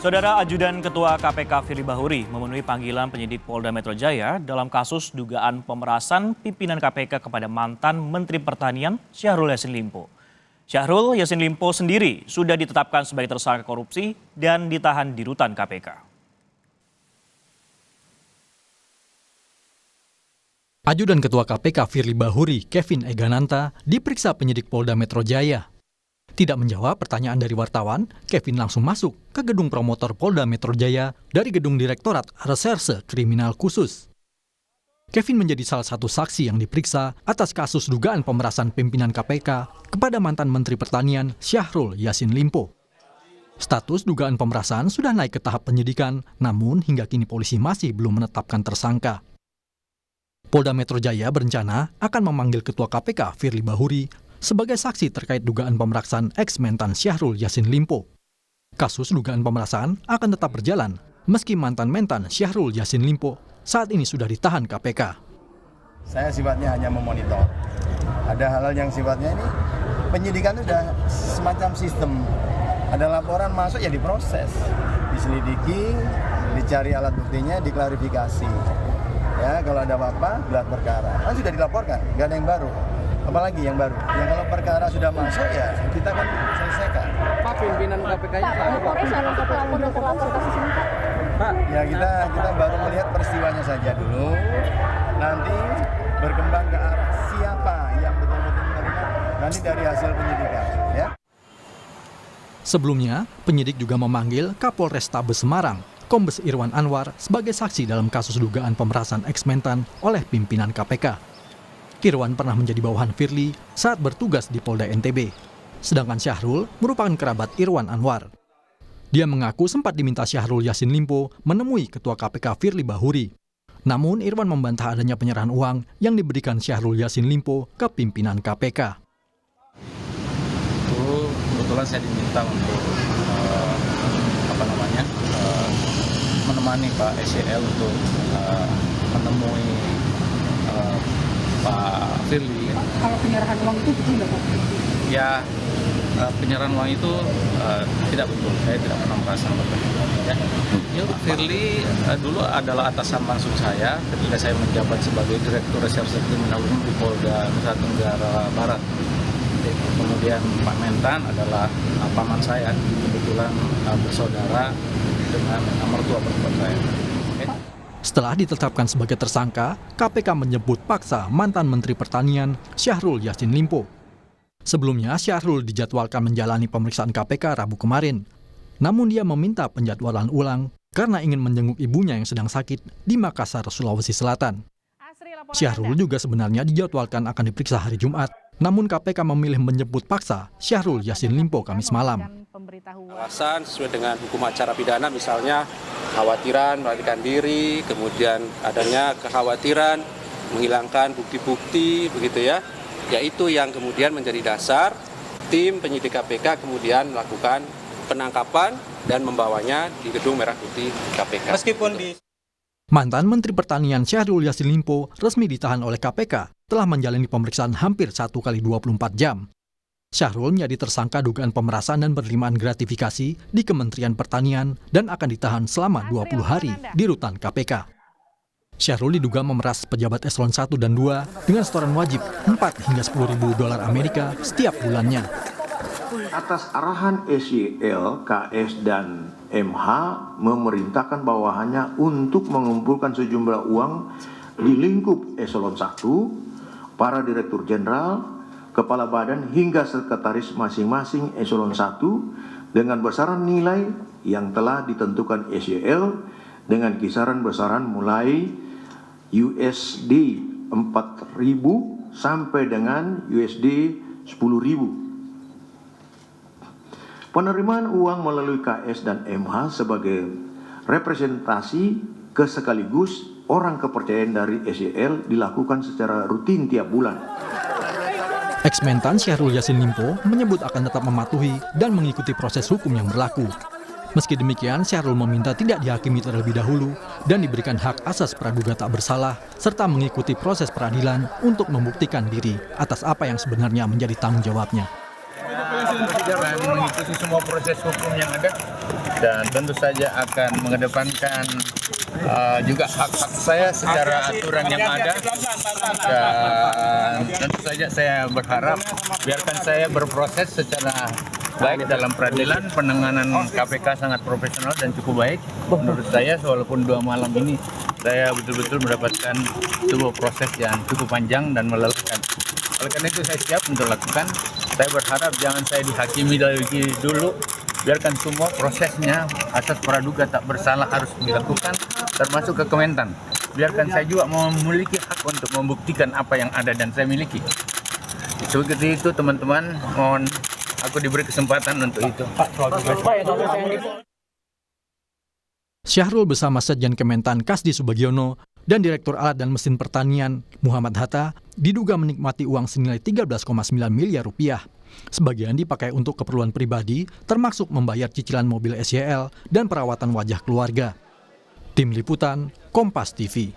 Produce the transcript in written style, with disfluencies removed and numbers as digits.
Saudara Ajudan Ketua KPK Firly Bahuri memenuhi panggilan penyidik Polda Metro Jaya dalam kasus dugaan pemerasan pimpinan KPK kepada mantan Menteri Pertanian Syahrul Yassin Limpo. Syahrul Yassin Limpo sendiri sudah ditetapkan sebagai tersangka korupsi dan ditahan di rutan KPK. Ajudan Ketua KPK Firly Bahuri, Kevin Egananta, diperiksa penyidik Polda Metro Jaya. Tidak menjawab pertanyaan dari wartawan, Kevin langsung masuk ke gedung promotor Polda Metro Jaya dari gedung Direktorat Reserse Kriminal Khusus. Kevin menjadi salah satu saksi yang diperiksa atas kasus dugaan pemerasan pimpinan KPK kepada mantan Menteri Pertanian Syahrul Yassin Limpo. Status dugaan pemerasan sudah naik ke tahap penyidikan, namun hingga kini polisi masih belum menetapkan tersangka. Polda Metro Jaya berencana akan memanggil Ketua KPK Firly Bahuri sebagai saksi terkait dugaan pemerasan ex-mentan Syahrul Yassin Limpo. Kasus dugaan pemerasan akan tetap berjalan meski mantan-mentan Syahrul Yassin Limpo saat ini sudah ditahan KPK. Saya sifatnya hanya memonitor. Ada hal-hal yang sifatnya ini penyidikan itu sudah semacam sistem. Ada laporan masuk ya diproses, diselidiki, dicari alat buktinya, diklarifikasi. Ya, kalau ada apa-apa, gelar perkara. Kan sudah dilaporkan, nggak ada yang baru. Apalagi yang baru. Yang kalau perkara sudah masuk ya kita kan selesaikan. Pak, pimpinan KPK-nya Pak, Polres salah satu pelapor dan terlapor kasus ini, Pak. Pak, Ya kita baru melihat peristiwanya saja dulu. Nanti berkembang ke arah siapa yang betul-betul menerima nanti dari hasil penyidikan, ya. Sebelumnya, penyidik juga memanggil Kapolrestabes Semarang, Kombes Irwan Anwar sebagai saksi dalam kasus dugaan pemerasan ex-mentan oleh pimpinan KPK. Irwan pernah menjadi bawahan Firly saat bertugas di Polda NTB. Sedangkan Syahrul merupakan kerabat Irwan Anwar. Dia mengaku sempat diminta Syahrul Yassin Limpo menemui Ketua KPK Firly Bahuri. Namun Irwan membantah adanya penyerahan uang yang diberikan Syahrul Yassin Limpo ke pimpinan KPK. Itu kebetulan saya diminta untuk menemani Pak SYL untuk menemui Pak Firly. Kalau penyerahan uang itu betul nggak, Pak? Ya, penyerahan uang itu tidak betul. Saya tidak pernah merasa seperti itu. Ya, Pak Firly dulu adalah atasan langsung saya ketika saya menjabat sebagai Direktur Reserse Kriminal Umum di Polda Nusa Tenggara Barat. Kemudian Pak Mentan adalah paman saya, kebetulan bersaudara dengan mertua perempuan saya. Setelah ditetapkan sebagai tersangka, KPK menjemput paksa mantan Menteri Pertanian Syahrul Yassin Limpo. Sebelumnya, Syahrul dijadwalkan menjalani pemeriksaan KPK Rabu kemarin. Namun dia meminta penjadwalan ulang karena ingin menjenguk ibunya yang sedang sakit di Makassar, Sulawesi Selatan. Syahrul juga sebenarnya dijadwalkan akan diperiksa hari Jumat. Namun KPK memilih menjemput paksa Syahrul Yassin Limpo Kamis malam. Alasan sesuai dengan hukum acara pidana, misalnya kekhawatiran melarikan diri, kemudian adanya kekhawatiran menghilangkan bukti-bukti, begitu ya. Yaitu yang kemudian menjadi dasar tim penyidik KPK kemudian melakukan penangkapan dan membawanya di Gedung Merah Putih KPK. Mantan Menteri Pertanian Syahrul Yassin Limpo resmi ditahan oleh KPK telah menjalani pemeriksaan hampir 1 kali 24 jam. Syahrul menjadi tersangka dugaan pemerasan dan penerimaan gratifikasi di Kementerian Pertanian dan akan ditahan selama 20 hari di rutan KPK. Syahrul diduga memeras pejabat eselon 1 dan 2 dengan setoran wajib 4 hingga 10 ribu dolar Amerika setiap bulannya. Atas arahan SYL, KS, dan MH memerintahkan bawahannya untuk mengumpulkan sejumlah uang di lingkup eselon 1, para direktur jenderal, kepala badan hingga sekretaris masing-masing eselon 1 dengan besaran nilai yang telah ditentukan SYL dengan kisaran besaran mulai USD 4.000 sampai dengan USD 10.000. Penerimaan uang melalui KS dan MH sebagai representasi sekaligus orang kepercayaan dari SYL dilakukan secara rutin tiap bulan. Ex-mentan Syahrul Yassin Limpo menyebut akan tetap mematuhi dan mengikuti proses hukum yang berlaku. Meski demikian, Syahrul meminta tidak dihakimi terlebih dahulu dan diberikan hak asas praduga tak bersalah, serta mengikuti proses peradilan untuk membuktikan diri atas apa yang sebenarnya menjadi tanggung jawabnya. dan mengikuti semua proses hukum yang ada. dan tentu saja akan mengedepankan juga hak-hak saya secara aturan yang ada, dan tentu saja saya berharap biarkan saya berproses secara baik dalam peradilan. Penanganan KPK sangat profesional dan cukup baik menurut saya, walaupun 2 malam ini saya betul-betul mendapatkan sebuah proses yang cukup panjang dan melelahkan. Oleh karena itu saya siap untuk lakukan. Saya berharap jangan saya dihakimi lagi dulu, biarkan semua prosesnya asas praduga tak bersalah harus dilakukan, termasuk ke Kementan. Biarkan saya juga memiliki hak untuk membuktikan apa yang ada dan saya miliki. Seperti itu teman-teman, mohon aku diberi kesempatan untuk itu. Syahrul bersama Sekjen Kementan Kasdi Subagiono dan Direktur Alat dan Mesin Pertanian Muhammad Hatta diduga menikmati uang senilai 13,9 miliar rupiah. Sebagian dipakai untuk keperluan pribadi, termasuk membayar cicilan mobil SYL dan perawatan wajah keluarga. Tim Liputan, Kompas TV.